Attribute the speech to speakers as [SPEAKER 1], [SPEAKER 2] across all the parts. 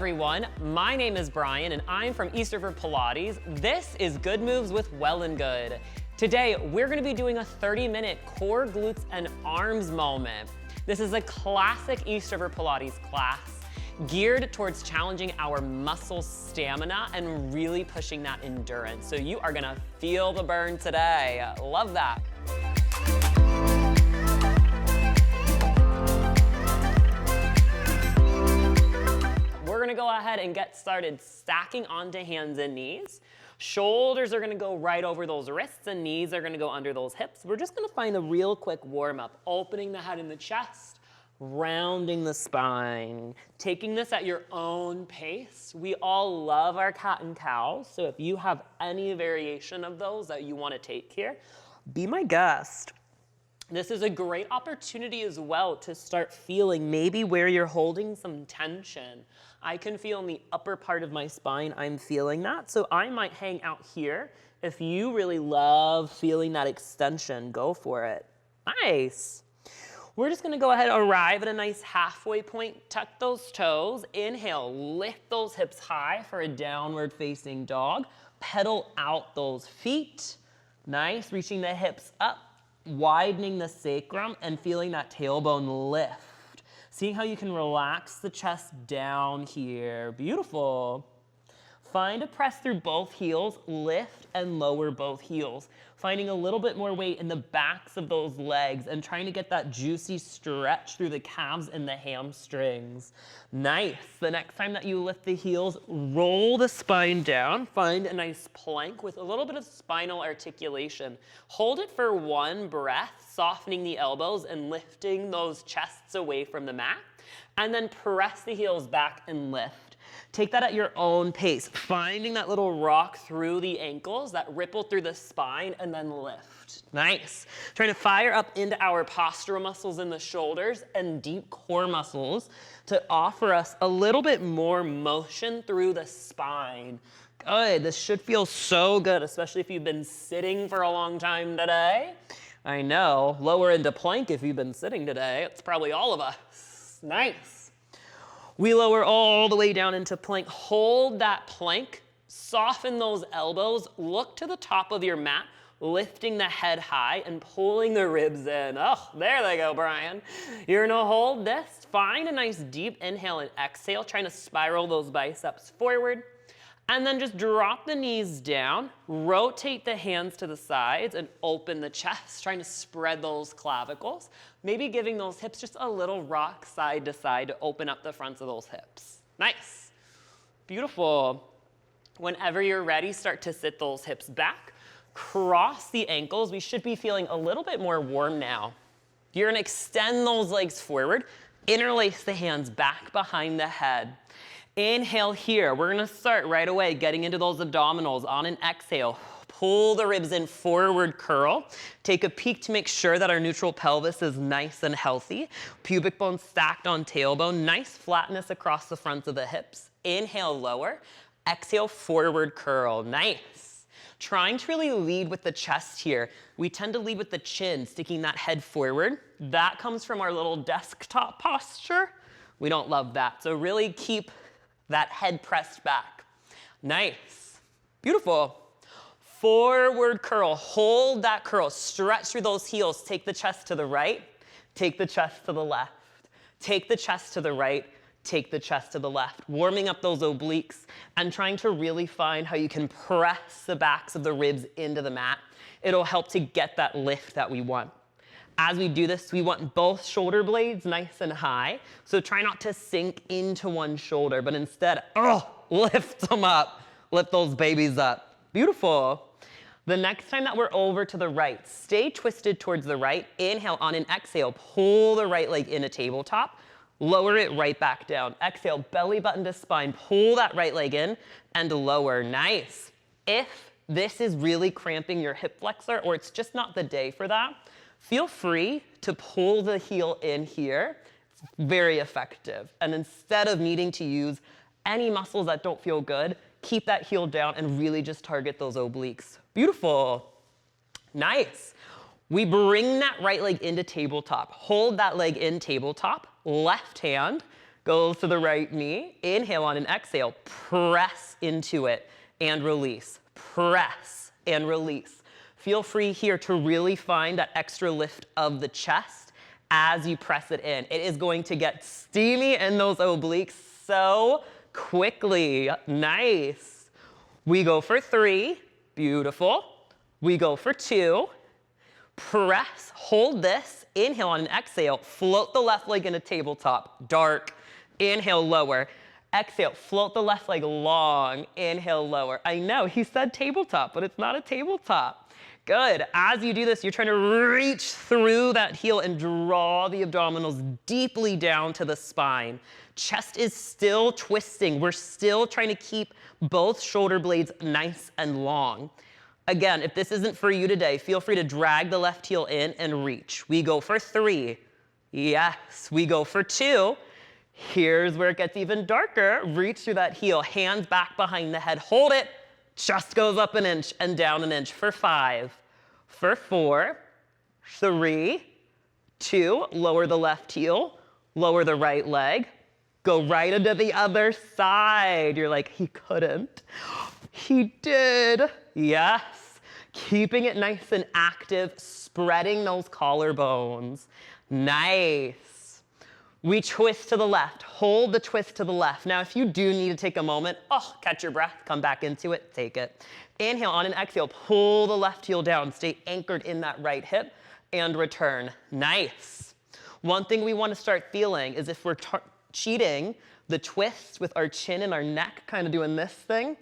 [SPEAKER 1] everyone, my name is Brian and I'm from East River Pilates. This is Good Moves with Well+Good. Today, we're gonna be doing a 30-minute core, glutes, and arms moment. This is a classic East River Pilates class geared towards challenging our muscle stamina and really pushing that endurance. So you are gonna feel the burn today. Love that. We're gonna go ahead and get started stacking onto hands and knees. Shoulders are gonna go right over those wrists and knees are gonna go under those hips. We're just gonna find a real quick warm up, opening the head and the chest, rounding the spine, taking this at your own pace. We all love our cat and cows, so if you have any variation of those that you wanna take here, be my guest. This is a great opportunity as well to start feeling maybe where you're holding some tension. I can feel in the upper part of my spine, I'm feeling that. So I might hang out here. If you really love feeling that extension, go for it. Nice. We're just gonna go ahead and arrive at a nice halfway point. Tuck those toes. Inhale, lift those hips high for a downward facing dog. Pedal out those feet. Nice, reaching the hips up, widening the sacrum and feeling that tailbone lift. Seeing how you can relax the chest down here. Beautiful. Find a press through both heels, lift and lower both heels. Finding a little bit more weight in the backs of those legs and trying to get that juicy stretch through the calves and the hamstrings. Nice. The next time that you lift the heels, roll the spine down. Find a nice plank with a little bit of spinal articulation. Hold it for one breath, softening the elbows and lifting those chests away from the mat. And then press the heels back and lift. Take that at your own pace, finding that little rock through the ankles, that ripple through the spine, and then lift. Nice. Trying to fire up into our postural muscles in the shoulders and deep core muscles to offer us a little bit more motion through the spine. Good. This should feel so good, especially if you've been sitting for a long time today. I know. Lower into plank if you've been sitting today. It's probably all of us. Nice. We lower all the way down into plank. Hold that plank, soften those elbows, look to the top of your mat, lifting the head high and pulling the ribs in. Oh, there they go, Brian. You're gonna hold this. Find a nice deep inhale and exhale, trying to spiral those biceps forward. And then just drop the knees down, rotate the hands to the sides and open the chest, trying to spread those clavicles. Maybe giving those hips just a little rock side to side to open up the fronts of those hips. Nice. Beautiful. Whenever you're ready, start to sit those hips back. Cross the ankles. We should be feeling a little bit more warm now. You're gonna extend those legs forward, interlace the hands back behind the head. Inhale here. We're gonna start right away getting into those abdominals. On an exhale, pull the ribs in, forward curl. Take a peek to make sure that our neutral pelvis is nice and healthy. Pubic bone stacked on tailbone. Nice flatness across the fronts of the hips. Inhale, lower. Exhale, forward curl. Nice. Trying to really lead with the chest here. We tend to lead with the chin, sticking that head forward. That comes from our little desktop posture. We don't love that. So really keep that head pressed back. Nice. Beautiful. Forward curl. Hold that curl. Stretch through those heels. Take the chest to the right. Take the chest to the left. Take the chest to the right. Take the chest to the left. Warming up those obliques and trying to really find how you can press the backs of the ribs into the mat. It'll help to get that lift that we want. As we do this, we want both shoulder blades nice and high. So try not to sink into one shoulder, but instead, lift them up. Lift those babies up. Beautiful. The next time that we're over to the right, stay twisted towards the right. Inhale, on an exhale, pull the right leg into tabletop. Lower it right back down. Exhale, belly button to spine. Pull that right leg in and lower. Nice. If this is really cramping your hip flexor or it's just not the day for that, feel free to pull the heel in here. It's very effective. And instead of needing to use any muscles that don't feel good, keep that heel down and really just target those obliques. Beautiful. Nice. We bring that right leg into tabletop. Hold that leg in tabletop. Left hand goes to the right knee. Inhale on an exhale, press into it and release. Press and release. Feel free here to really find that extra lift of the chest as you press it in. It is going to get steamy in those obliques so quickly. Nice. We go for 3. Beautiful. We go for 2. Press, hold this. Inhale on an exhale, float the left leg in a tabletop. Dark. Inhale, lower. Exhale, float the left leg long. Inhale, lower. I know, he said tabletop, but it's not a tabletop. Good. As you do this, you're trying to reach through that heel and draw the abdominals deeply down to the spine. Chest is still twisting. We're still trying to keep both shoulder blades nice and long. Again, if this isn't for you today, feel free to drag the left heel in and reach. We go for 3. Yes, we go for 2. Here's where it gets even darker. Reach through that heel, hands back behind the head. Hold it. Chest goes up an inch and down an inch for 5. For 4, 3, 2. Lower the left heel. Lower the right leg. Go right into the other side. You're like, he couldn't. He did. Yes. Keeping it nice and active, spreading those collarbones. Nice. We twist to the left. Hold the twist to the left. Now, if you do need to take a moment, catch your breath, come back into it, take it. Inhale on an exhale, pull the left heel down, stay anchored in that right hip, and return. Nice. One thing we want to start feeling is if we're cheating the twist with our chin and our neck, kind of doing this thing,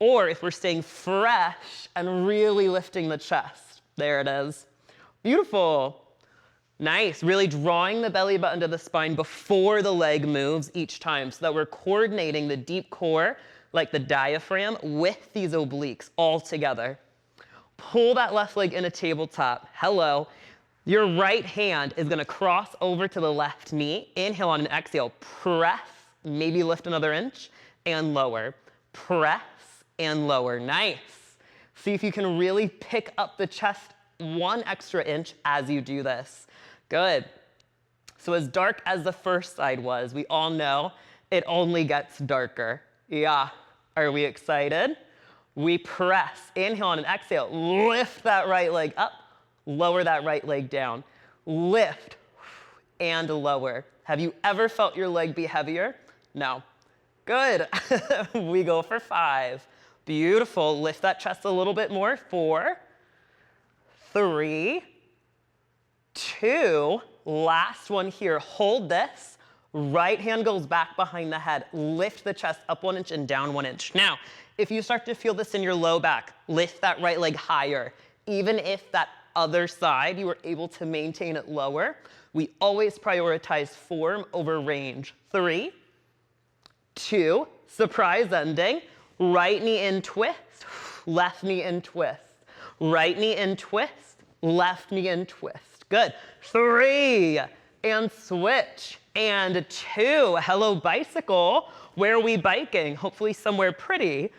[SPEAKER 1] or if we're staying fresh and really lifting the chest. There it is. Beautiful. Nice. Really drawing the belly button to the spine before the leg moves each time so that we're coordinating the deep core, like the diaphragm, with these obliques all together. Pull that left leg in a tabletop. Hello. Your right hand is going to cross over to the left knee. Inhale on an exhale. Press, maybe lift another inch, and lower. Press and lower. Nice. See if you can really pick up the chest 1 extra inch as you do this. Good. So as dark as the first side was, we all know it only gets darker. Yeah. Are we excited? We press. Inhale on an exhale. Lift that right leg up. Lower that right leg down. Lift and lower. Have you ever felt your leg be heavier? No. Good. We go for 5. Beautiful. Lift that chest a little bit more. 4, 3, 2. Last one here. Hold this. Right hand goes back behind the head. Lift the chest up 1 inch and down 1 inch. Now, if you start to feel this in your low back, lift that right leg higher. Even if that other side you were able to maintain it lower, we always prioritize form over range. 3, 2, surprise ending. Right knee in, twist, left knee in, twist. Right knee in, twist, left knee in, twist. Good. 3, and switch. And 2, hello bicycle. Where are we biking? Hopefully somewhere pretty.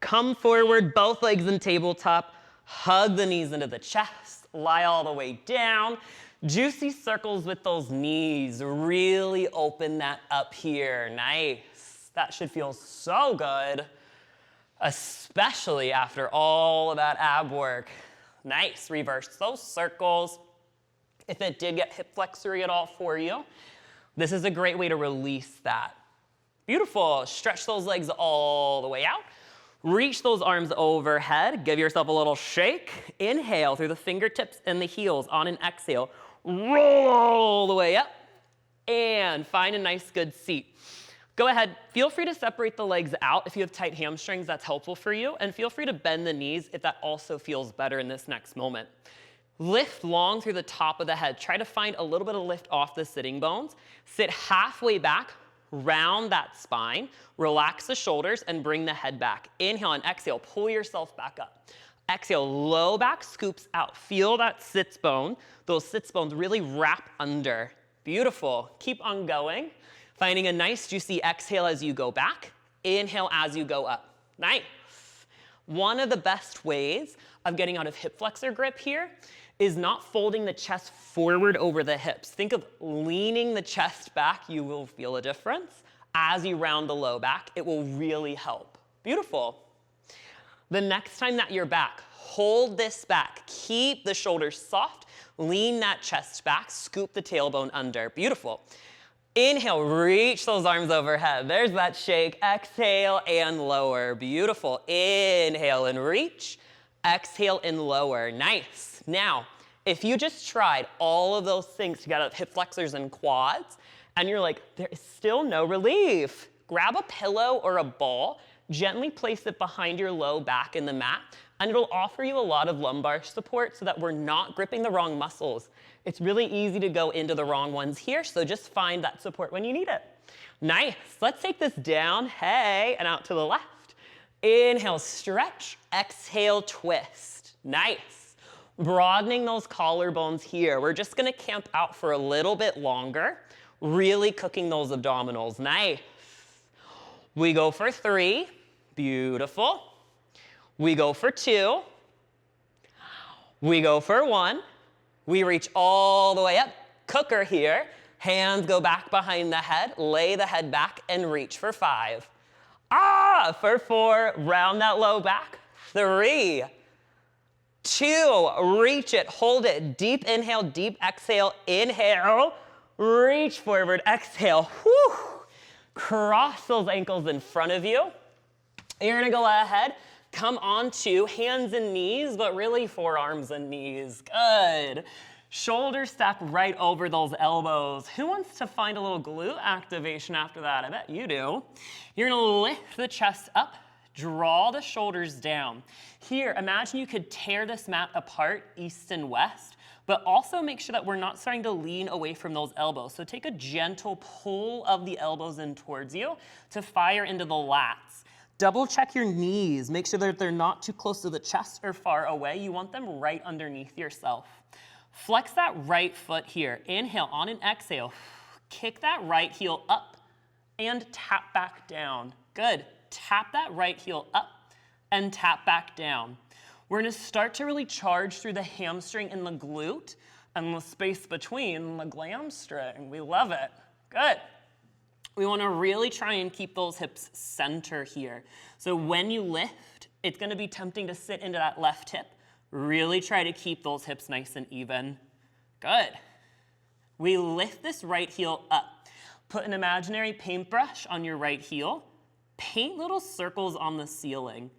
[SPEAKER 1] Come forward, both legs in tabletop. Hug the knees into the chest. Lie all the way down. Juicy circles with those knees. Really open that up here. Nice. That should feel so good, especially after all of that ab work. Nice. Reverse those circles. If it did get hip flexory at all for you, this is a great way to release that. Beautiful. Stretch those legs all the way out. Reach those arms overhead. Give yourself a little shake. Inhale through the fingertips and the heels. On an exhale, roll all the way up and find a nice good seat. Go ahead. Feel free to separate the legs out. If you have tight hamstrings, that's helpful for you. And feel free to bend the knees if that also feels better in this next moment. Lift long through the top of the head. Try to find a little bit of lift off the sitting bones. Sit halfway back, round that spine. Relax the shoulders and bring the head back. Inhale and exhale, pull yourself back up. Exhale, low back scoops out. Feel that sits bone. Those sits bones really wrap under. Beautiful. Keep on going. Finding a nice juicy exhale as you go back. Inhale as you go up. Nice. One of the best ways of getting out of hip flexor grip here is not folding the chest forward over the hips. Think of leaning the chest back. You will feel a difference. As you round the low back, it will really help. Beautiful. The next time that you're back, hold this back. Keep the shoulders soft. Lean that chest back. Scoop the tailbone under. Beautiful. Inhale, reach those arms overhead. There's that shake. Exhale and lower. Beautiful. Inhale and reach. Exhale and lower. Nice. Now, if you just tried all of those things to get out of hip flexors and quads, and you're like, there is still no relief, grab a pillow or a ball, gently place it behind your low back in the mat, and it'll offer you a lot of lumbar support so that we're not gripping the wrong muscles. It's really easy to go into the wrong ones here, so just find that support when you need it. Nice. Let's take this down, hey, and out to the left. Inhale, stretch. Exhale, twist. Nice. Broadening those collarbones here. We're just gonna camp out for a little bit longer, really cooking those abdominals. Nice. We go for 3. Beautiful. We go for 2. We go for 1. We reach all the way up. Cooker here. Hands go back behind the head. Lay the head back and reach for 5. For 4. Round that low back. 3. 2. Reach it. Hold it. Deep inhale, deep exhale. Inhale. Reach forward. Exhale. Whew. Cross those ankles in front of you. You're gonna go ahead, come onto hands and knees, but really forearms and knees. Good. Shoulders stack right over those elbows. Who wants to find a little glute activation after that? I bet you do. You're gonna lift the chest up, draw the shoulders down. Here, imagine you could tear this mat apart, east and west, but also make sure that we're not starting to lean away from those elbows. So take a gentle pull of the elbows in towards you to fire into the lats. Double check your knees. Make sure that they're not too close to the chest or far away. You want them right underneath yourself. Flex that right foot here. Inhale on an exhale. Kick that right heel up and tap back down. Good. Tap that right heel up and tap back down. We're gonna start to really charge through the hamstring and the glute and the space between the glamstring. We love it. Good. We wanna really try and keep those hips center here. So when you lift, it's gonna be tempting to sit into that left hip. Really try to keep those hips nice and even. Good. We lift this right heel up. Put an imaginary paintbrush on your right heel. Paint little circles on the ceiling.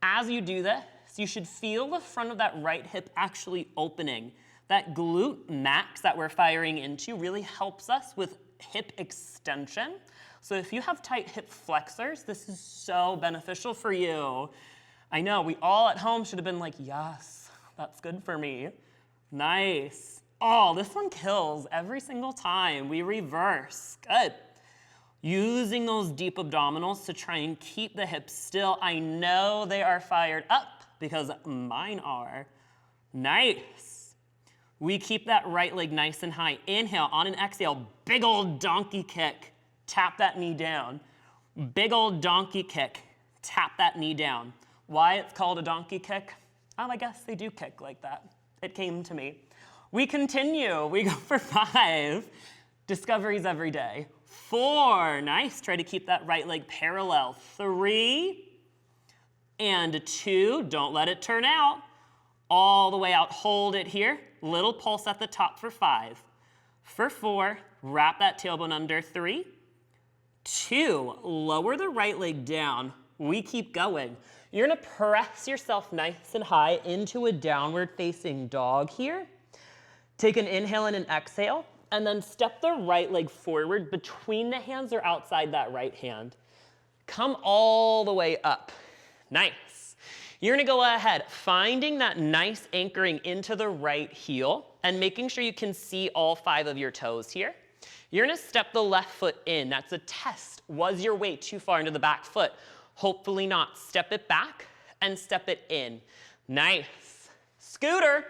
[SPEAKER 1] As you do this, you should feel the front of that right hip actually opening. That glute max that we're firing into really helps us with hip extension. So if you have tight hip flexors, this is so beneficial for you. I know, we all at home should have been like, yes, that's good for me. Nice. Oh, this one kills every single time. We reverse. Good. Using those deep abdominals to try and keep the hips still. I know they are fired up because mine are. Nice. We keep that right leg nice and high. Inhale, on an exhale, big old donkey kick. Tap that knee down. Big old donkey kick. Tap that knee down. Why it's called a donkey kick? I guess they do kick like that. It came to me. We continue. We go for 5. Discoveries every day. 4. Nice. Try to keep that right leg parallel. 3. And 2, don't let it turn out. All the way out, hold it here. Little pulse at the top for 5. For 4, wrap that tailbone under. 3, 2, lower the right leg down. We keep going. You're gonna press yourself nice and high into a downward facing dog here. Take an inhale and an exhale, and then step the right leg forward between the hands or outside that right hand. Come all the way up. Nice. You're gonna go ahead, finding that nice anchoring into the right heel and making sure you can see all 5 of your toes here. You're gonna step the left foot in. That's a test. Was your weight too far into the back foot? Hopefully not. Step it back and step it in. Nice. Scooter.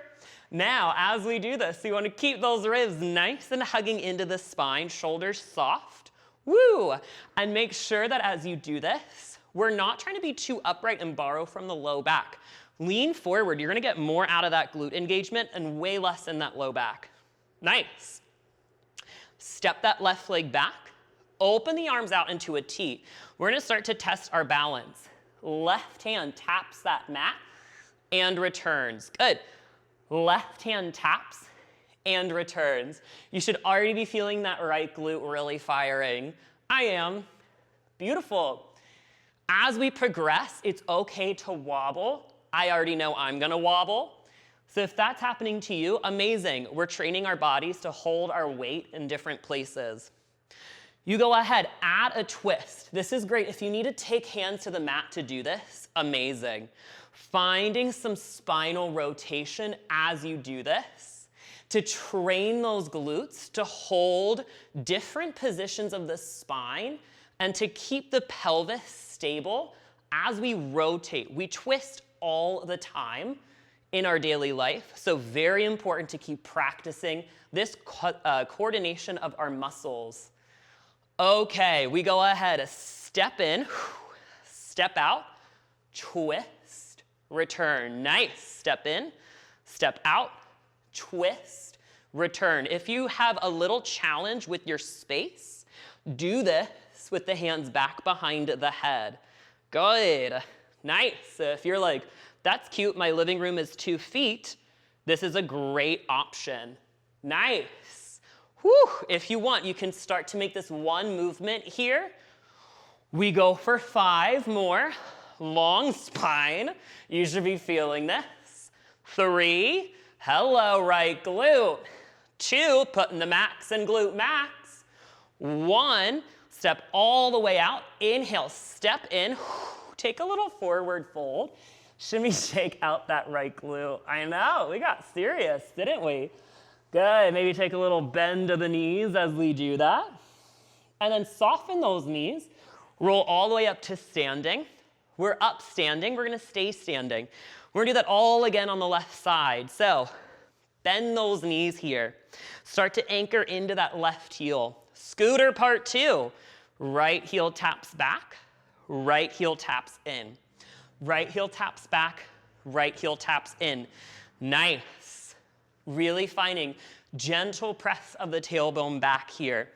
[SPEAKER 1] Now, as we do this, you wanna keep those ribs nice and hugging into the spine, shoulders soft. Woo! And make sure that as you do this, We're not trying to be too upright and borrow from the low back. Lean forward. You're going to get more out of that glute engagement and way less in that low back. Nice. Step that left leg back. Open the arms out into a T. We're going to start to test our balance. Left hand taps that mat and returns. Good. Left hand taps and returns. You should already be feeling that right glute really firing. I am. Beautiful. As we progress, it's okay to wobble. I already know I'm gonna wobble. So if that's happening to you, amazing. We're training our bodies to hold our weight in different places. You go ahead, add a twist. This is great. If you need to take hands to the mat to do this, amazing. Finding some spinal rotation as you do this to train those glutes to hold different positions of the spine and to keep the pelvis stable as we rotate. We twist all the time in our daily life, so very important to keep practicing this coordination of our muscles. Okay, we go ahead, step in, step out, twist, return. Nice. Step in, step out, twist, return. If you have a little challenge with your space, do this with the hands back behind the head. Good. Nice. So if you're like, that's cute, my living room is 2 feet, this is a great option. Nice. Whew. If you want, you can start to make this one movement here. We go for 5 more. Long spine. You should be feeling this. 3. Hello, right glute. 2. Putting the max in glute max. 1. Step all the way out. Inhale, step in. Take a little forward fold. Shimmy, shake out that right glute. I know, we got serious, didn't we? Good, maybe take a little bend of the knees as we do that. And then soften those knees. Roll all the way up to standing. We're up standing, we're gonna stay standing. We're gonna do that all again on the left side. So, bend those knees here. Start to anchor into that left heel. Scooter part 2. Right heel taps back, right heel taps in. Right heel taps back, right heel taps in. Nice. Really finding gentle press of the tailbone back here.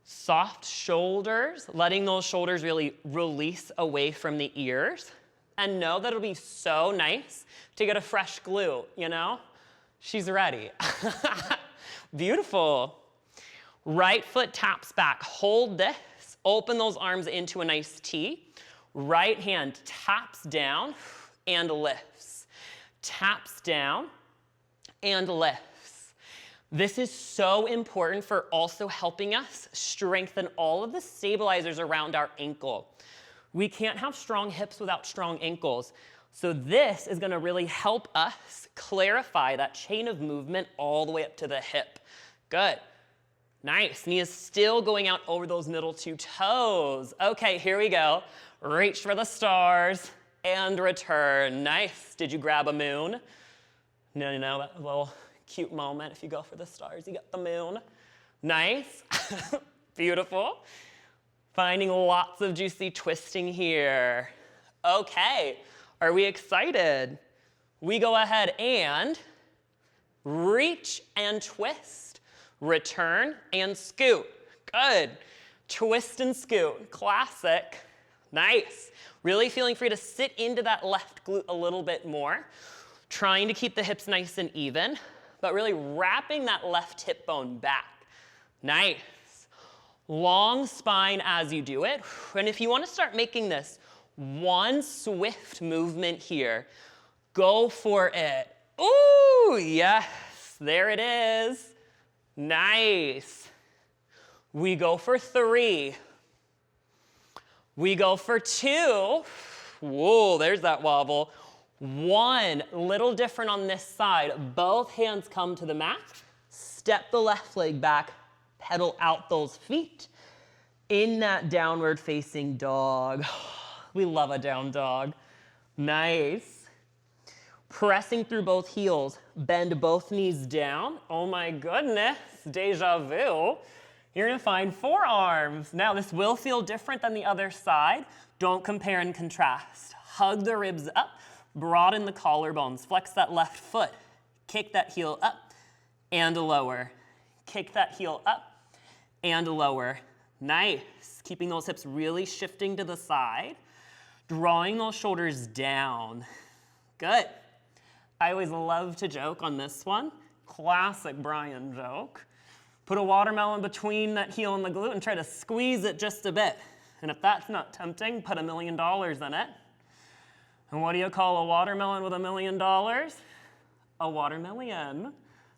[SPEAKER 1] Soft shoulders, letting those shoulders really release away from the ears. And know that it'll be so nice to get a fresh glute, you know? She's ready. Beautiful. Right foot taps back. Hold this. Open those arms into a nice T. Right hand taps down and lifts. Taps down and lifts. This is so important for also helping us strengthen all of the stabilizers around our ankle. We can't have strong hips without strong ankles. So this is gonna really help us clarify that chain of movement all the way up to the hip. Good. Nice. Knee is still going out over those middle 2 toes. Okay, here we go. Reach for the stars and return. Nice. Did you grab a moon? No, that little cute moment. If you go for the stars, you get the moon. Nice. Beautiful. Finding lots of juicy twisting here. Okay, are we excited? We go ahead and reach and twist, return and scoot. Good. Twist and scoot. Classic. Nice. Really feeling free to sit into that left glute a little bit more. Trying to keep the hips nice and even, but really wrapping that left hip bone back. Nice. Long spine as you do it. And if you want to start making this one swift movement here, go for it. Ooh, yes. There it is. Nice. We go for 3. We go for 2. Whoa, there's that wobble. 1, little different on this side. Both hands come to the mat. Step the left leg back. Pedal out those feet in that downward facing dog. We love a down dog. Nice. Pressing through both heels. Bend both knees down. Oh my goodness, deja vu. You're gonna find forearms. Now this will feel different than the other side, Don't compare and contrast. Hug the ribs up, broaden the collarbones, flex that left foot, kick that heel up and lower. Kick that heel up and lower. Nice. Keeping those hips really shifting to the side, drawing those shoulders down. Good. I always love to joke on this one. Classic Brian joke. Put a watermelon between that heel and the glute and try to squeeze it just a bit. And if that's not tempting, put $1 million in it. And what do you call a watermelon with $1 million? A watermelon.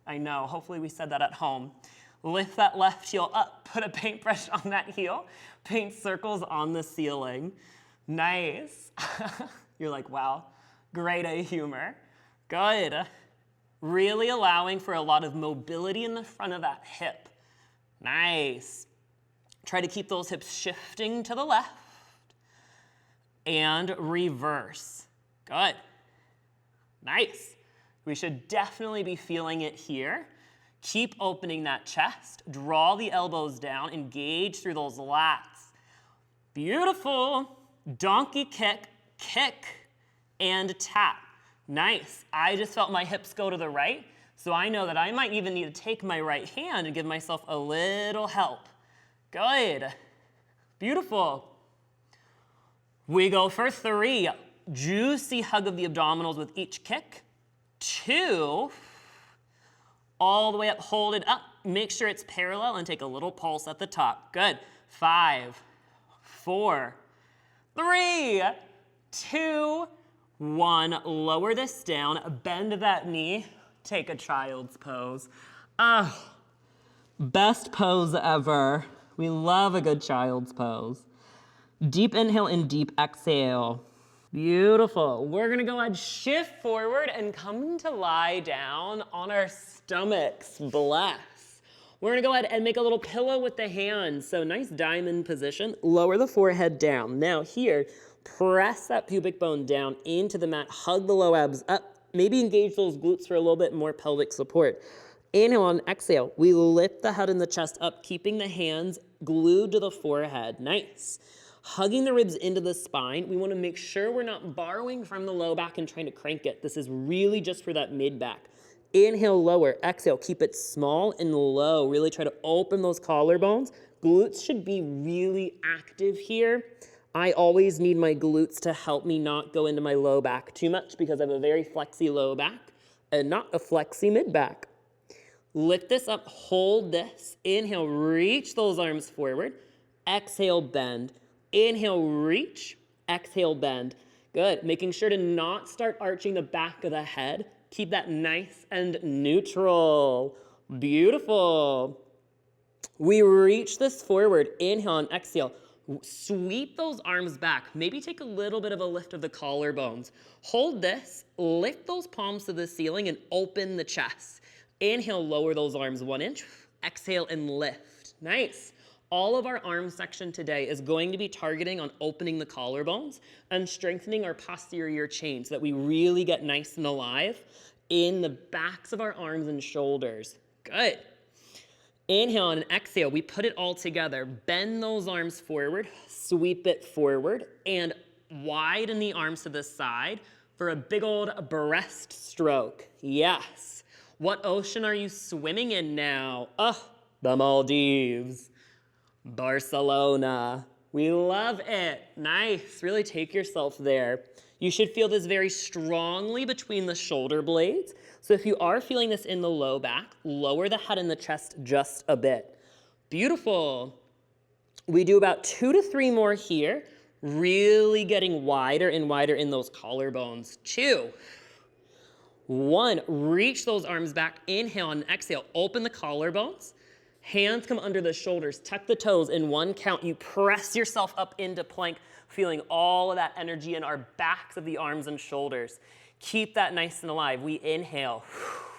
[SPEAKER 1] I know, hopefully we said that at home. Lift that left heel up, put a paintbrush on that heel, paint circles on the ceiling. Nice. You're like, wow, grade A humor. Good. Really allowing for a lot of mobility in the front of that hip. Nice. Try to keep those hips shifting to the left and reverse. Good. Nice. We should definitely be feeling it here. Keep opening that chest. Draw the elbows down. Engage through those lats. Beautiful. Donkey kick, kick, and tap. Nice. I just felt my hips go to the right, so I know that I might even need to take my right hand and give myself a little help. Good. Beautiful. We go for 3. Juicy hug of the abdominals with each kick. 2. All the way up, hold it up. Make sure it's parallel and take a little pulse at the top. Good. 5, 4, 3, 2, 1. Lower this down, bend that knee, take a child's pose. Best pose ever. We love a good child's pose. Deep inhale and deep exhale. Beautiful. We're gonna go ahead, shift forward and come to lie down on our stomachs. Bless. We're gonna go ahead and make a little pillow with the hands. So nice diamond position. Lower the forehead down. Now here, press that pubic bone down into the mat. Hug the low abs up. Maybe engage those glutes for a little bit more pelvic support. Inhale on exhale. We lift the head and the chest up, keeping the hands glued to the forehead. Nice. Hugging the ribs into the spine. We want to make sure we're not borrowing from the low back and trying to crank it. This is really just for that mid back. Inhale, lower. Exhale, keep it small and low. Really try to open those collarbones. Glutes should be really active here. I always need my glutes to help me not go into my low back too much because I have a very flexy low back and not a flexy mid back. Lift this up, hold this. Inhale, reach those arms forward. Exhale, bend. Inhale, reach. Exhale, bend. Good. Making sure to not start arching the back of the head. Keep that nice and neutral. Beautiful. We reach this forward. Inhale and exhale. Sweep those arms back. Maybe take a little bit of a lift of the collarbones. Hold this. Lift those palms to the ceiling and open the chest. Inhale, lower those arms 1 inch. Exhale and lift. Nice. All of our arm section today is going to be targeting on opening the collarbones and strengthening our posterior chain so that we really get nice and alive in the backs of our arms and shoulders. Good. Inhale and exhale, we put it all together. Bend those arms forward, sweep it forward, and widen the arms to the side for a big old breaststroke. Yes. What ocean are you swimming in now? The Maldives. Barcelona. We love it. Nice. Really take yourself there. You should feel this very strongly between the shoulder blades. So if you are feeling this in the low back, lower the head and the chest just a bit. Beautiful. We do about 2 to 3 more here, really getting wider and wider in those collarbones. 2, 1, reach those arms back. Inhale and exhale, open the collarbones. Hands come under the shoulders, tuck the toes. In 1 count, you press yourself up into plank, feeling all of that energy in our backs of the arms and shoulders. Keep that nice and alive. We inhale,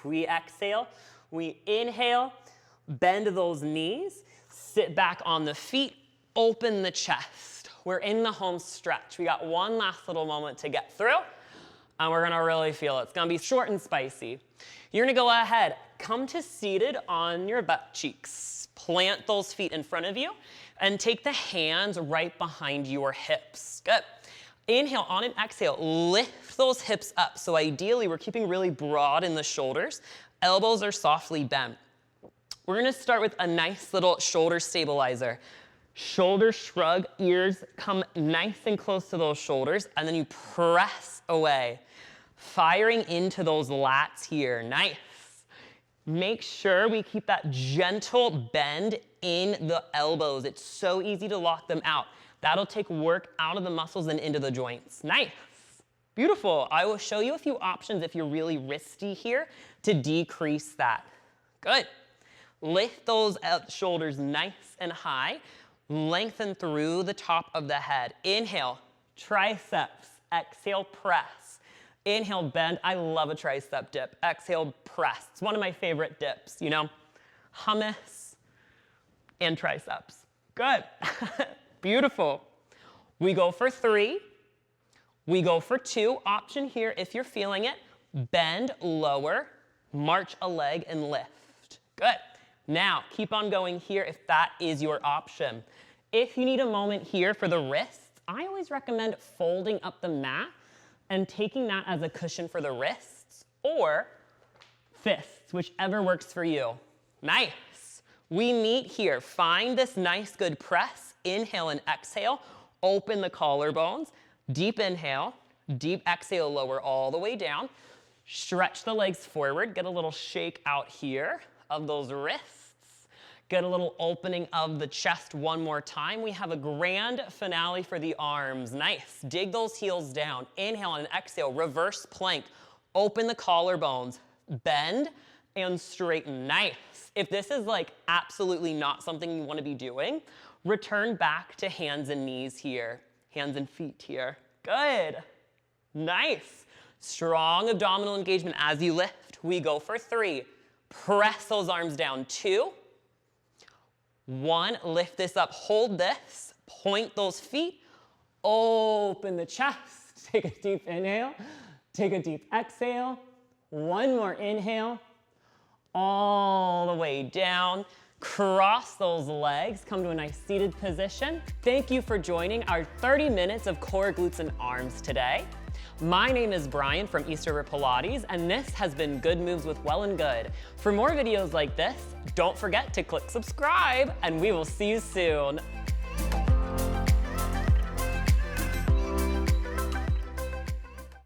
[SPEAKER 1] we exhale, we inhale, bend those knees, sit back on the feet, open the chest. We're in the home stretch. We got one last little moment to get through. And we're gonna really feel it. It's gonna be short and spicy. You're gonna go ahead, come to seated on your butt cheeks. Plant those feet in front of you and take the hands right behind your hips. Good. Inhale, on an exhale, lift those hips up. So ideally, we're keeping really broad in the shoulders. Elbows are softly bent. We're gonna start with a nice little shoulder stabilizer. Shoulder shrug, ears come nice and close to those shoulders, and then you press away. Firing into those lats here, nice. Make sure we keep that gentle bend in the elbows. It's so easy to lock them out. That'll take work out of the muscles and into the joints. Nice. Beautiful. I will show you a few options if you're really wristy here to decrease that. Good. Lift those shoulders nice and high. Lengthen through the top of the head. Inhale, triceps. Exhale, press. Inhale, bend. I love a tricep dip. Exhale, press. It's one of my favorite dips, you know. Hummus and triceps. Good. Beautiful. We go for 3. We go for 2. Option here, if you're feeling it, bend, lower, march a leg, and lift. Good. Now, keep on going here if that is your option. If you need a moment here for the wrists, I always recommend folding up the mat and taking that as a cushion for the wrists, or fists, whichever works for you. Nice. We meet here. Find this nice, good press. Inhale and exhale. Open the collarbones. Deep inhale. Deep exhale, lower all the way down. Stretch the legs forward. Get a little shake out here of those wrists. Get a little opening of the chest one more time. We have a grand finale for the arms. Nice. Dig those heels down. Inhale and exhale. Reverse plank. Open the collarbones. Bend and straighten. Nice. If this is like absolutely not something you want to be doing, return back to hands and knees here. Hands and feet here. Good. Nice. Strong abdominal engagement as you lift. We go for 3. Press those arms down. 2. 1. Lift this up. Hold this. Point those feet. Open the chest. Take a deep inhale. Take a deep exhale. 1 more inhale. All the way down. Cross those legs, come to a nice seated position. Thank you for joining our 30 minutes of core, glutes, and arms today. My name is Brian from East River Pilates, and this has been Good Moves with Well+Good. For more videos like this, don't forget to click subscribe, and we will see you soon.